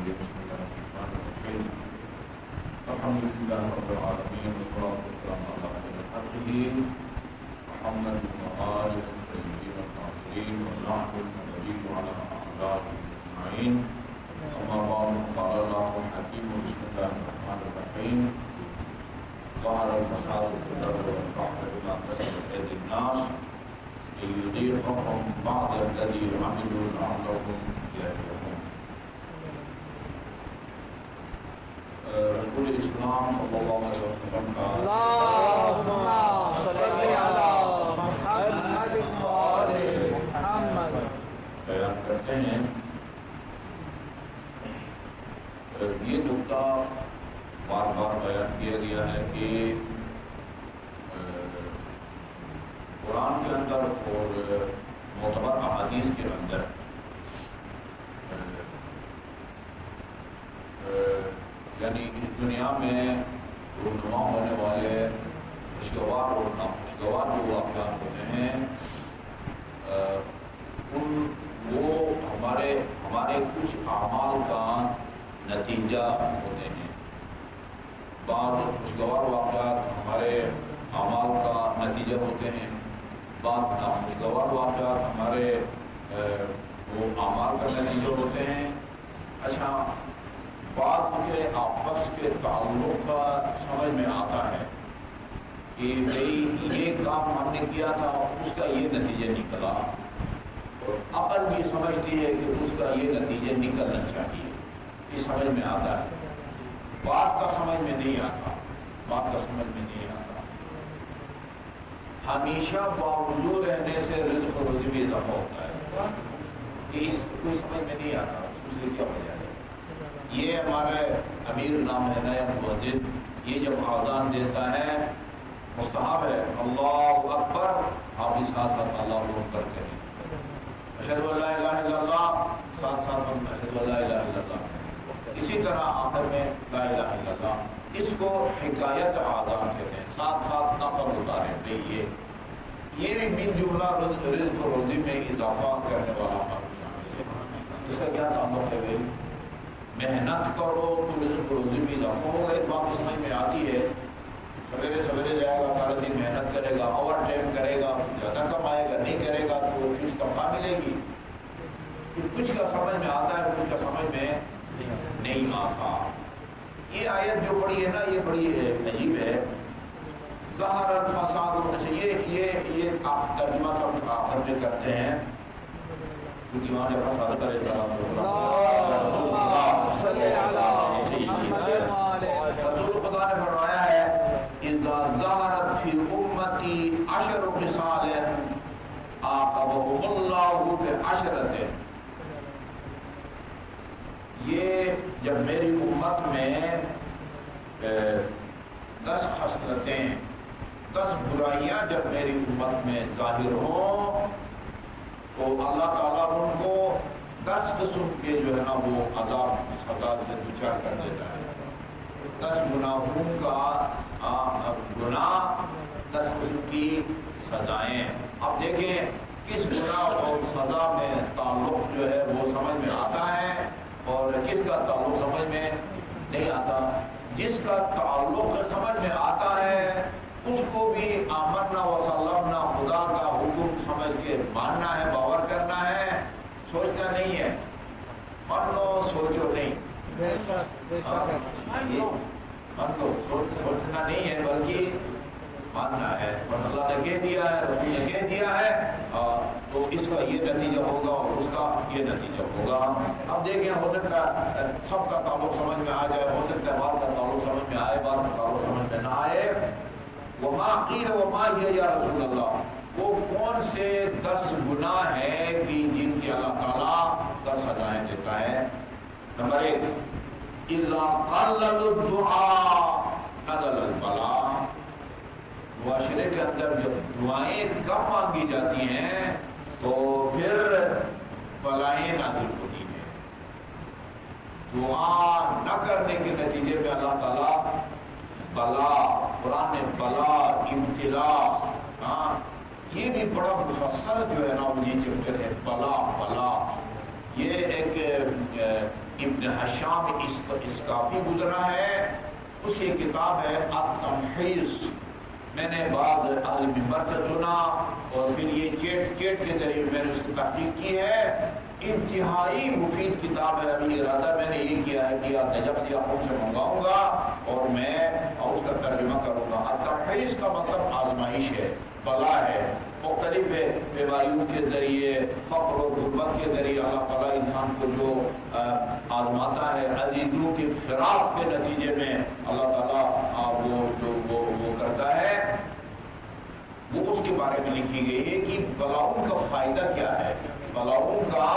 بسم الله الرحمن الرحيم الحمد لله رب العالمين والصلاة والسلام على خير خلقه محمد وآله الطيبين الطاهرين واللعنة النبي على أعدائه أجمعين أما بعد قال الله الحكيم بسم الله الرحمن الرحيم ظهر الفساد في البر والبحر بما كسبت أيدي الناس ليذيقهم بعض الذي عملوا لعلهم يرجعون. رسول اسلام صلی اللہ علیہ وسلم کا اللہم صلی علی محمد وآل محمد بیان کرتے ہیں. یہ نکتہ بار بار بیان کیا گیا ہے کہ قرآن کے اندر اور معتبر احادیث کے اندر یعنی اس دنیا میں رونما ہونے والے خوشگوار اور ناخوشگوار جو واقعات ہوتے ہیں وہ ہمارے کچھ اعمال کا نتیجہ ہوتے ہیں. بعض خوشگوار واقعات ہمارے اعمال کا نتیجہ ہوتے ہیں، بعض ناخوشگوار واقعات ہمارے وہ اعمال کا نتیجہ ہوتے ہیں. اچھا، بعض کے آپس کے تعلق کا سمجھ میں آتا ہے کہ بھئی یہ کام ہم نے کیا تھا، اس کا یہ نتیجہ نکلا، اور عقل بھی سمجھتی ہے کہ اس کا یہ نتیجہ نکلنا چاہیے، یہ سمجھ میں آتا ہے. بعض کا سمجھ میں نہیں آتا، بعض کا سمجھ میں نہیں آتا. ہمیشہ باوجود رہنے سے رزق و روزی میں اضافہ ہوتا ہے، یہ اس کوئی سمجھ میں نہیں آتا اس سے کیا وجہ ہے. یہ ہمارے امیر نام ہے نیا مؤذن، یہ جب آذان دیتا ہے مستحب ہے اللہ اکبر، آپ بھی ساتھ ساتھ اللہ اکبر کہیں، اشہدو ان لا الہ الا اللہ، ساتھ ساتھ ہم اشہدو ان لا الہ الا اللہ. اسی طرح آخر میں لا الہ الا اللہ، اس کو حکایت آذان کہتے ہیں، ساتھ ساتھ نقل اتارے بھئی یہ بھی من جملہ رزق و روزی میں اضافہ کرنے والا عمل شامل ہے. اس کا کیا تعلق ہے بھئی؟ محنت کرو تو رزق و روزی میں اضافہ ہوگا. ایک بات سمجھ میں آتی ہے، سویرے سویرے جائے گا، سارا دن محنت کرے گا، اوور ٹائم کرے گا، زیادہ کمائے گا، نہیں کرے گا تو فیس تنخواہ ملے گی. کچھ کا سمجھ میں آتا ہے، کچھ کا سمجھ میں نہیں آتا. یہ آیت جو پڑھی ہے نا، یہ بڑی عجیب ہے. ظہر الفساد، اچھا یہ آپ ترجمہ سب آخر میں کرتے ہیں کیونکہ وہاں نے فساد کرے رسول خدا نے فرمایا ہے اذا ظہرت فی امتی 10 خصال عاقبہم اللہ بعشرۃ. یہ جب میری امت میں 10 خصلتیں، 10 برائیاں جب میری امت میں ظاہر ہوں تو اللہ تعالیٰ ان کو 10 قسم کے جو ہے نا وہ عذاب سزا سے دوچار کر دیتا ہے. 10 گناہوں کا گناہ، 10 قسم کی سزائیں. اب دیکھیں کس گناہ اور سزا میں تعلق جو ہے وہ سمجھ میں آتا ہے اور کس کا تعلق سمجھ میں نہیں آتا. جس کا تعلق سمجھ میں آتا ہے اس کو بھی آمنا و سلمنا، خدا کا حکم سمجھ کے ماننا ہے، باور کرنا ہے، سوچنا نہیں ہے. مانو سوچو نہیں، مانو سوچنا نہیں ہے بلکہ ماننا ہے. اور اللہ نے کہہ دیا ہے، رسول نے کہہ دیا ہے، تو اس کا یہ نتیجہ ہوگا اور اس کا یہ نتیجہ ہوگا. اب دیکھیں، ہو سکتا ہے سب کا تعلق سمجھ میں آ جائے، ہو سکتا ہے بات کا تعلق سمجھ میں آئے، بات کا تعلق سمجھ میں نہ آئے. وما قیل وما ہی یا رسول اللہ، وہ کون سے 10 گناہ ہیں کہ جن کی اللہ تعالیٰ 10 سزائیں دیتا ہے. نمبر 1، اذا قللوا الدعاء نزل البلاء. معاشرے کے اندر جب دعائیں کم مانگی جاتی ہیں تو پھر بلائیں نازل ہوتی ہیں. دعا نہ کرنے کے نتیجے میں اللہ تعالیٰ بلا، قرآن نے بلا، ابتلا، یہ بھی بڑا مفصل جو ہے نا وہ یہ چیپٹر ہے، بلا. یہ ایک ابن حشام اسکافی گزرا ہے، اس کی کتاب ہے التمحیص۔ میں نے بعض اہل منبر سے سنا اور پھر یہ چیٹ کے ذریعے میں نے اس کی تحقیق کی ہے۔ انتہائی مفید کتاب ہے۔ ابھی ارادہ میں نے یہ کیا ہے کہ نجف یا قوم سے منگاؤں گا اور میں اس کا ترجمہ کروں گا۔ التمحیص کا مطلب آزمائش ہے، بلا ہے، مختلف بیماریوں کے ذریعے، فقر و غربت کے ذریعے اللہ تعالیٰ انسان کو جو آزماتا ہے، عزیزوں کے فراق کے نتیجے میں اللہ تعالیٰ وہ کرتا ہے، وہ اس کے بارے میں لکھی گئی ہے کہ بلاؤں کا فائدہ کیا ہے، بلاؤں کا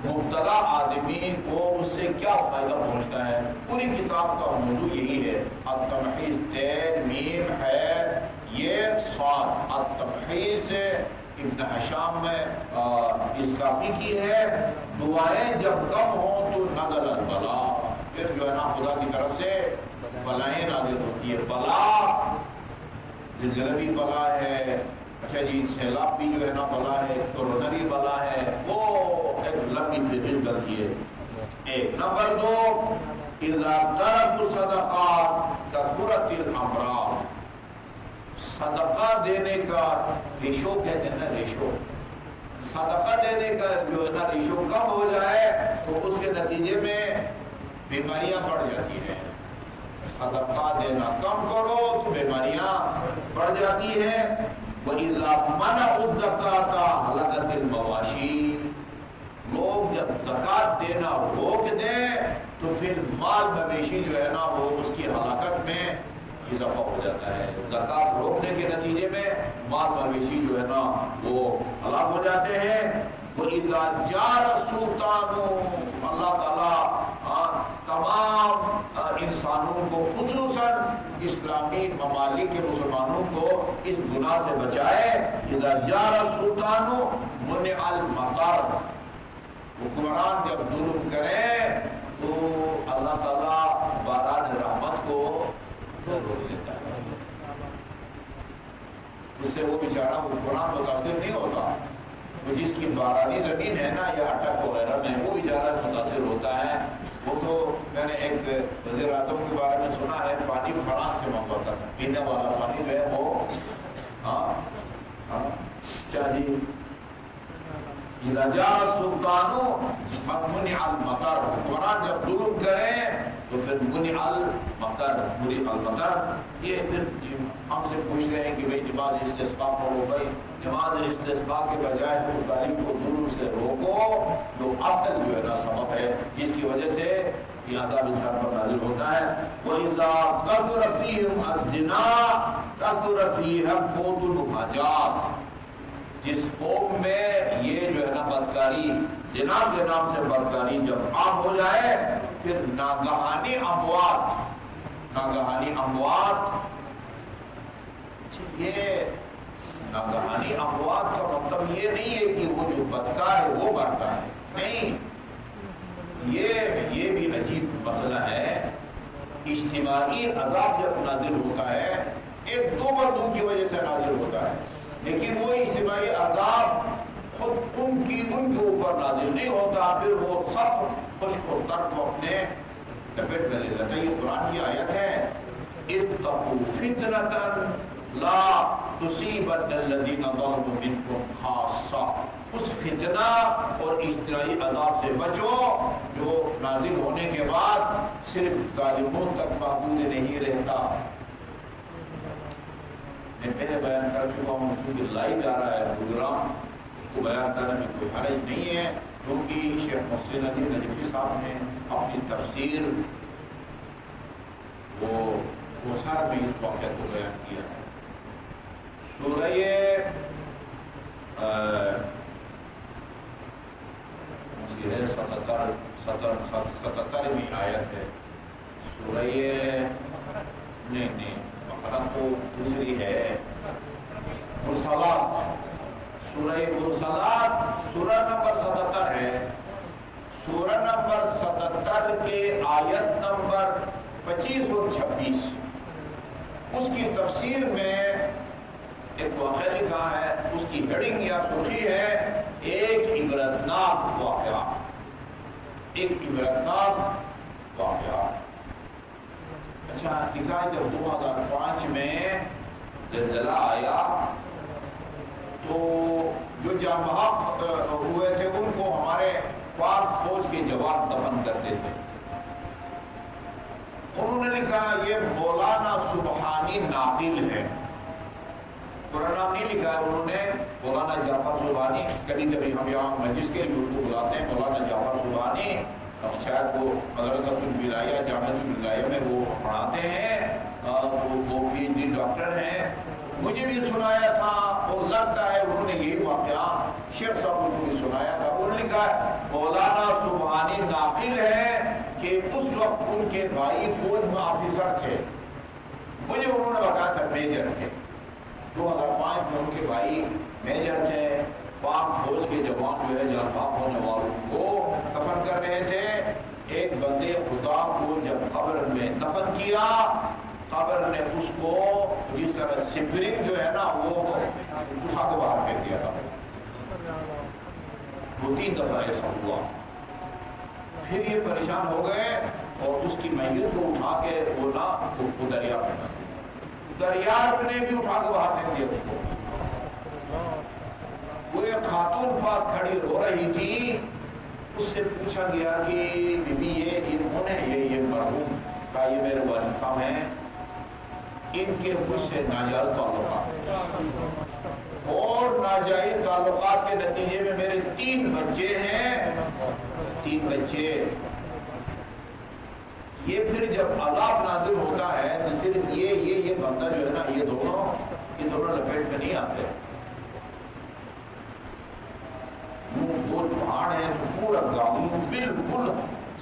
مبتلا آدمی کو اس سے کیا فائدہ پہنچتا ہے۔ پوری کتاب کا موضوع یہی ہے۔ التمحیص تین میم ہے یہ صاد، التمحیص ابن حشام میں اسکافی کی ہے۔ دعائیں جب کم ہوں تو نزل البلا، پھر جو ہے نا خدا کی طرف سے بلائیں نازل ہوتی ہے۔ بلا زلزلہ بھی بلا ہے، اچھا جی سیلاب بھی جو ہے نا بلا ہے، کورونا بھی بلا ہے، وہ ایک لمبی فہرست بنتی ہے۔ ایک نمبر دو، اذا ترکوا الصدقات کثرت الامراض، صدقہ دینے کا ریشو کہتے ہیں نا، ریشو، صدقہ دینے کا جو ہے نا ریشو کم ہو جائے تو اس کے نتیجے میں بیماریاں بڑھ جاتی ہیں۔ صدقہ دینا کم کرو تو بیماریاں بڑھ جاتی ہیں۔ وَإِذَا مَنَعُوا الزَّكَاةَ هَلَكَتِ الْمَوَاشِي، لوگ جب زکوٰۃ دینا روک دیں تو پھر مال مویشی جو ہے نا وہ اس کی ہلاکت میں اضافہ ہو جاتا ہے۔ زکوٰۃ روکنے کے نتیجے میں مال مویشی جو ہے نا وہ ہلاک ہو جاتے ہیں۔ وَإِذَا جَارَ السُّلْطَانُ، اللہ تعالیٰ تمام انسانوں کو خصوصاً اسلامی ممالک کے مسلمانوں کو اس گناہ سے بچائے۔ اذا جار السلطان منع المطر، حکمران جب ظلم کریں تو اللہ تعالیٰ باران رحمت کو روک دیتا ہے، اس سے وہ بیچارہ حکمران متاثر نہیں ہوتا۔ وہ جس کی بارانی زمین ہے نا یا اٹک وغیرہ میں، وہ بیچارہ متاثر ہوتا ہے۔ وہ تو میں نے ایک وزیر اعظم کے بارے میں سنا ہے، پانی فرانس سے منگواتا تھا، پینے والا پانی جو ہے وہ کیا جی اذا جاء السلطان منع المطر، حکمران جب ظلم کریں تو پھر منع المطر۔ یہ پھر ہم سے پوچھتے ہیں کہ بھئی نماز استسقاء پڑھو، بھائی نماز استسقاء کے بجائے اس ظالم کو ظلم سے روکو جو اصل جو ہے نا سبب ہے جس کی وجہ سے یہ عذاب انسان پر نازل ہوتا ہے۔ وَإِذَا كَثُرَ فِيهِمْ الزِّنَا كَثُرَ فِيهَا فَوْتُ الْمُفَاجَعَاتِ، جس قوم میں یہ جو ہے نا بدکاری، زنا کے نام سے بدکاری جب عام ہو جائے پھر ناگہانی اموات، یہ ناگہانی اموات کا مطلب یہ نہیں ہے کہ وہ جو بدکار ہے وہ مرتا ہے، نہیں، یہ بھی عجیب مسئلہ ہے۔ اجتماعی عذاب جب نازل ہوتا ہے ایک دو بندوں کی وجہ سے نازل ہوتا ہے، لیکن وہ اجتماعی عذاب خود ان کے اوپر نازل نہیں ہوتا، پھر وہ سب خشک و ترک کو اپنے لپیٹ میں لے لیتا ہے۔ یہ قرآن کی آیت ہے، اتقوا فتنة لا تصیبن الذین ظلموا منکم خاصہ، اس فتنہ اور اجتماعی عذاب سے بچو جو نازل ہونے کے بعد صرف ظالموں تک محدود نہیں رہتا۔ میں پہلے بیان کر چکا ہوں، کیونکہ لائیو آ رہا ہے پروگرام، اس کو بیان کرنے میں کوئی حرج نہیں ہے، کیونکہ شیخ محسن علی نجفی صاحب نے اپنی تفسیر وہ سر میں اس واقعہ کو بیان کیا ہے۔ سورہ ہے 77ویں آیت ہے، سورہ نہیں بقرہ تو دوسری ہے، مرسلات، سورہ مرسلات سورہ نمبر 77 ہے۔ سورہ نمبر 77 کے آیت نمبر 25 اور 26 اس کی تفسیر میں ایک واقعہ لکھا ہے، اس کی ہیڈنگ یا سرخی ہے ایک عبرتناک واقعہ۔ ایک عبرتناک واقعہ۔ اچھا لکھا ہے جب 2005 میں زلزلہ آیا تو جو جاں بحق ہوئے تھے ان کو ہمارے پاک فوج کے جوان دفن کرتے تھے۔ انہوں نے لکھا یہ مولانا سبحانی ناقل ہے، پورا نام نہیں لکھا ہے انہوں نے، مولانا جعفر سبحانی، کبھی کبھی ہم یہاں مجلس کے لیے ان کو بلاتے ہیں مولانا جعفر سبحانی، شاید وہ مدرسۃ الولایہ جامعۃ الولایہ میں وہ پڑھاتے ہیں، وہ پی ایچ ڈی ڈاکٹر ہیں۔ مجھے بھی سنایا تھا اور لگتا ہے انہوں نے یہی واقعہ شیخ صاحب کو بھی سنایا تھا۔ انہوں نے لکھا مولانا سبحانی ناقل ہے کہ اس وقت ان کے بھائی فوج میں آفیسر تھے، مجھے انہوں نے بتایا تھا میجر تھے، 2005 میں ان کے بھائی میجر تھے، پاک فوج کے جوان جو ہے جان بحق ہونے والوں کو دفن کر رہے تھے۔ ایک بندے خدا کو جب قبر میں دفن کیا، قبر نے اس کو جس طرح سپرنگ جو ہے نا وہ اٹھا کے باہر پھینک دیا تھا۔ 2-3 دفعہ ایسا ہوا، پھر یہ پریشان ہو گئے اور اس کی میت کو اٹھا کے وہ نا اس کو دریا میں ڈال دیا۔ دریا نے بھی اٹھا کے باہر پھینک دیا اس کو۔ وہ ایک خاتون پاس کھڑی رو رہی تھی، اس سے پوچھا گیا کہ بی بی یہ کون ہے؟ یہ مرحوم کا یہ میرے والد صاحب ہیں، ان کے مجھ سے ناجائز تعلقات اور ناجائز تعلقات کے نتیجے میں میرے 3 بچے ہیں، 3 بچے۔ یہ پھر جب عذاب نازل ہوتا ہے تو صرف یہ بندہ جو ہے نا یہ دونوں لپیٹ میں نہیں آتے۔ وہ پہاڑ ہے تو پورا گاؤں بالکل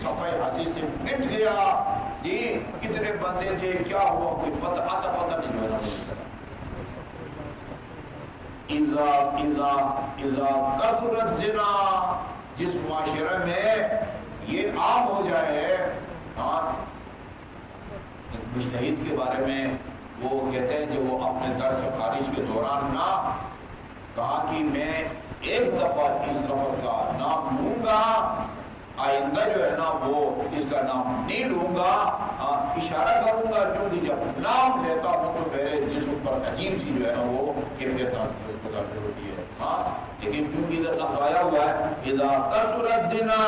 صفائی حسی سے مٹ گیا۔ جی کتنے بندے تھے، کیا ہوا کوئی پتہ نہیں جو ہے نا۔ اذا کثرت زنا، جس معاشرے میں یہ عام ہو جائے۔ مجتہد کے بارے میں وہ کہتے ہیں جو وہ اپنے درس خارج کے دوران نہ کہا کہ میں ایک دفعہ اس لفظ کا نام لوں گا، آئندہ جو ہے نا وہ اس کا نام نہیں لوں گا، اشارہ کروں گا، چونکہ جب نام لیتا ہوں تو میرے جسم پر عجیب سی جو ہے نا وہ کیفیت ہوتی ہے۔ لیکن چونکہ ادھر لفظ آیا ہوا ہے اذا کثرت الزنا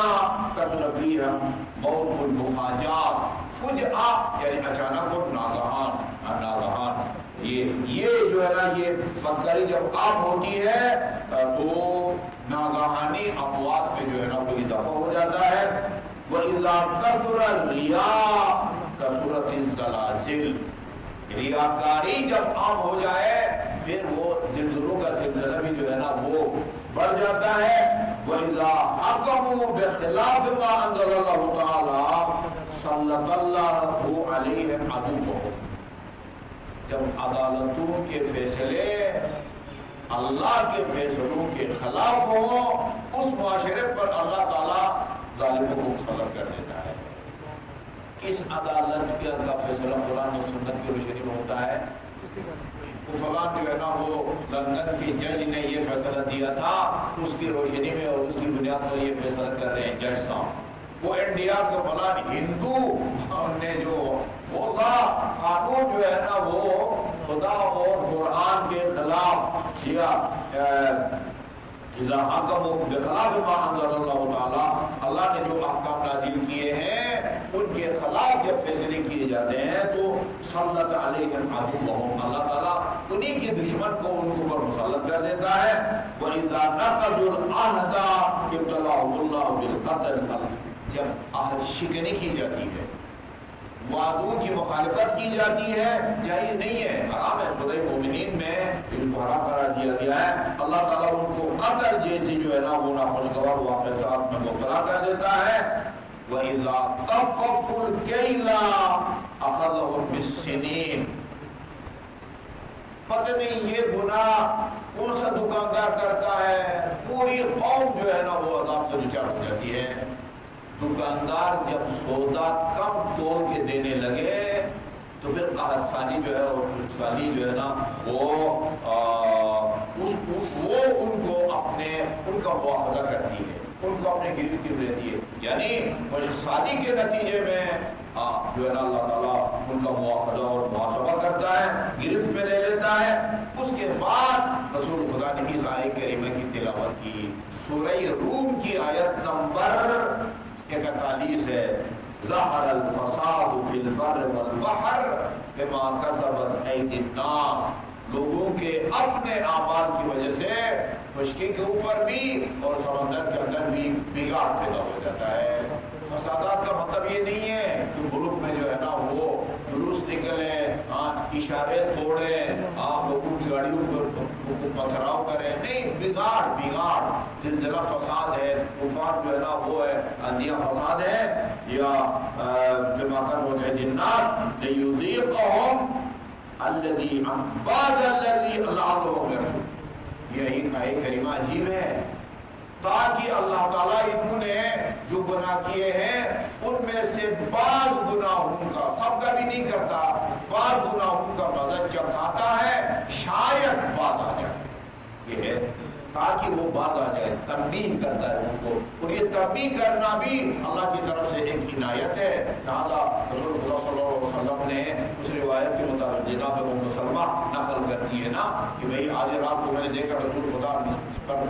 کثر فیہم موت المفاجات، فجأہ یعنی اچانک اور ناگہان۔ یہ جو ہے نا یہ بدکاری جب عام ہوتی ہے تو ناگہانی اموات میں جو ہے نا وہ اضافہ ہو جاتا ہے۔ وَإِذَا كَثُرَ الرِّيَاءُ كَثُرَتِ الزَّلَازِلُ، ریاکاری جب عام ہو جائے پھر وہ زلزلوں کا سلسلہ بھی جو ہے نا وہ بڑھ جاتا ہے۔ وَإِذَا حَكَمُوا بِخِلَافِ مَا أَنزَلَ اللَّهُ تَعَالَى سَلَّطَ اللَّهُ عَلَيْهِمْ عَدُوَّهُمْ، جب عدالتوں کے فیصلے اللہ کے فیصلوں کے خلاف ہوں، اس معاشرے پر اللہ تعالیٰ ظالموں کو مسلط کر دیتا ہے۔ کس عدالت کا فیصلہ قرآن و سنت کی روشنی میں ہوتا ہے؟ وہ فلاں جو ہے نا وہ لندن کے جج نے یہ فیصلہ دیا تھا، اس کی روشنی میں اور اس کی بنیاد پر یہ فیصلہ کر رہے ہیں جج صاحب۔ وہ انڈیا کے فلاں ہندو نے جو بولا قانون جو ہے نا وہ خدا اور قرآن کے خلاف کیا، اذا حکموا بخلاف ما انزل اللہ تعالی، اللہ نے جو احکام نازل کیے ہیں ان کے خلاف جب فیصلے کیے جاتے ہیں تو سلط علیہم عدوہم، اللہ تعالیٰ انہی کے دشمن کو ان کے اوپر مسلط کر دیتا ہے۔ وَإِذَا نَقَضُوا الْعَهْدَ ابْتَلَاهُمُ اللَّهُ بِالْقَتْلِ، جب عہد شکنی کی جاتی ہے، وعدوں کی مخالفت کی جاتی ہے، جائز نہیں ہے، حرام ہے۔ سورہ مومنین میں اس کو حرام قرار دیا گیا ہے۔ اللہ تعالیٰ ان کو قتل جیسی جو ہے نا وہ ناخوشگوار واقعات میں مبتلا کر دیتا ہے۔ وَإِذَا طَفَّفُوا الْكَيْلَ أَخَذَهُم بِالسِّنِينِ، پتہ نہیں یہ گناہ کون سا دکاندار کرتا ہے، پوری قوم جو ہے نا وہ عذاب سے دچار ہو جاتی ہے۔ دکاندار جب سودا کم تول کے دینے لگے تو پھر قحط سالی جو ہے اور پولیس سالی جو ہے نا وہ ان کو ان کا مواخذہ کرتی ہے۔ ان کو اپنے گرفت کی رہتی ہے، یعنی خشکسالی کے نتیجے میں جو ہے نا اللہ تعالیٰ ان کا مواخذہ اور محاسبہ کرتا ہے، گرفت میں لے لیتا ہے۔ اس کے بعد رسول خدا نے اس آیت کریمہ کی تلاوت کی، سورہ روم کی آیت نمبر 41 ہے، ظہر الفساد فی البر والبحر بما کسبت ایدی الناس، لوگوں کے اپنے اعمال کی وجہ سے خشکی کے اوپر بھی اور سمندر کے اندر بھی بگاڑ پیدا ہو جاتا ہے۔ فسادات کا مطلب یہ نہیں ہے کہ ملک میں جو ہے نا وہ جلوس نکلے، اشارے توڑے، لوگوں کی گاڑیوں پر پتھراؤ کرے، نہیں، بگاڑ، زلزلہ فساد ہے، طوفان جو ہے نا وہ ہے، آندیاں فساد ہے، یا بما کسبت ایدی الناس لیذیقہم الذی بعض الذی لعلہم یرجعون۔ یہی آیت کریمہ عجیب ہے، تاکہ اللہ تعالیٰ انہوں نے جو گناہ کیے ہیں ان میں سے بعض گناہوں کا، سب کا بھی نہیں کرتا، بعض گناہوں کا مزہ چکھاتا ہے، شاید باز آ جائے، یہ ہے تاکہ وہ باز آ جائے، تنبیہ کرتا ہے ان کو، اور یہ تنبیہ کرنا بھی اللہ کی طرف سے ایک عنایت ہے۔ لہٰذا رسول خدا صلی اللہ علیہ وسلم نے اس روایت کے مطابق جناب ام سلمہ نقل کرتی ہے نا کہ بھئی آج رات کو میں نے دیکھا رسول خدا اس پر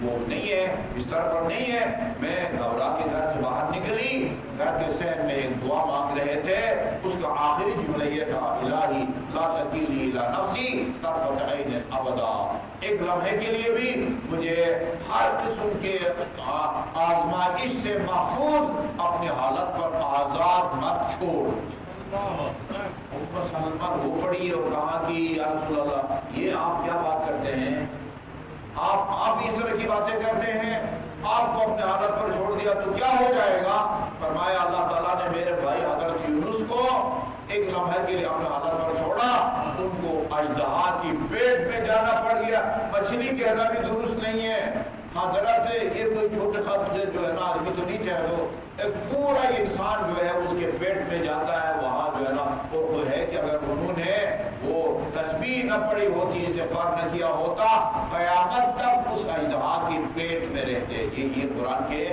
وہ نہیں ہے، بستر پر نہیں ہے، میں گھبرا کے گھر سے باہر نکلی، گھر کے صحن میں ایک دعا مانگ رہے تھے، اس کا آخری جملہ یہ تھا، الہی لا تکلنی الی نفسی طرفۃ عین ابدا، ایک لمحے کے لیے بھی مجھے ہر قسم کے آزمائش سے محفوظ اپنے حالت پر آزاد مت چھوڑ۔ سلمان رو پڑی اور کہا کہ یا رسول اللہ یہ آپ کیا بات کرتے ہیں، آپ اس طرح کی باتیں کرتے ہیں، آپ کو اپنے حالت پر چھوڑ دیا تو کیا ہو جائے گا؟ فرمایا اللہ تعالیٰ نے میرے بھائی حضرت یونس کو ایک لمحے کے لیے اپنے حالت پر چھوڑا، ان کو اژدہا کی پیٹ میں جانا پڑ گیا۔ مچھلی کہنا بھی درست نہیں ہے حضرت، یہ کوئی چھوٹے خط جو ہے نا آدمی تو نہیں کہہ دو، ایک پورا انسان جو ہے اس کے پیٹ میں جاتا ہے، وہاں جو ہے نا وہ ہے کہ اگر انہوں نے وہ تسبیح نہ پڑھی ہوتی، استغفار نہ کیا ہوتا، قیامت تک اس اژدہا کی پیٹ میں رہتے۔ یہ قرآن کے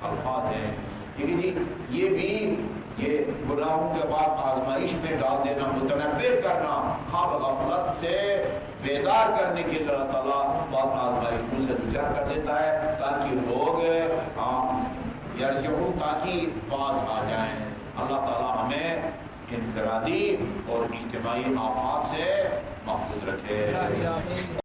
الفاظ ہیں، ٹھیک ہے جی۔ یہ بھی یہ گناہوں کے بعد آزمائش میں ڈال دینا، متنبہ کرنا، خواب غفلت سے بیدار کرنے کے لیے اللہ تعالیٰ بعض آزمائشوں سے دوچار کر دیتا ہے تاکہ لوگ یرجعون، تاکہ باز آ جائیں۔ اللہ تعالیٰ ہمیں انفرادی اور اجتماعی آفات سے محفوظ رکھے۔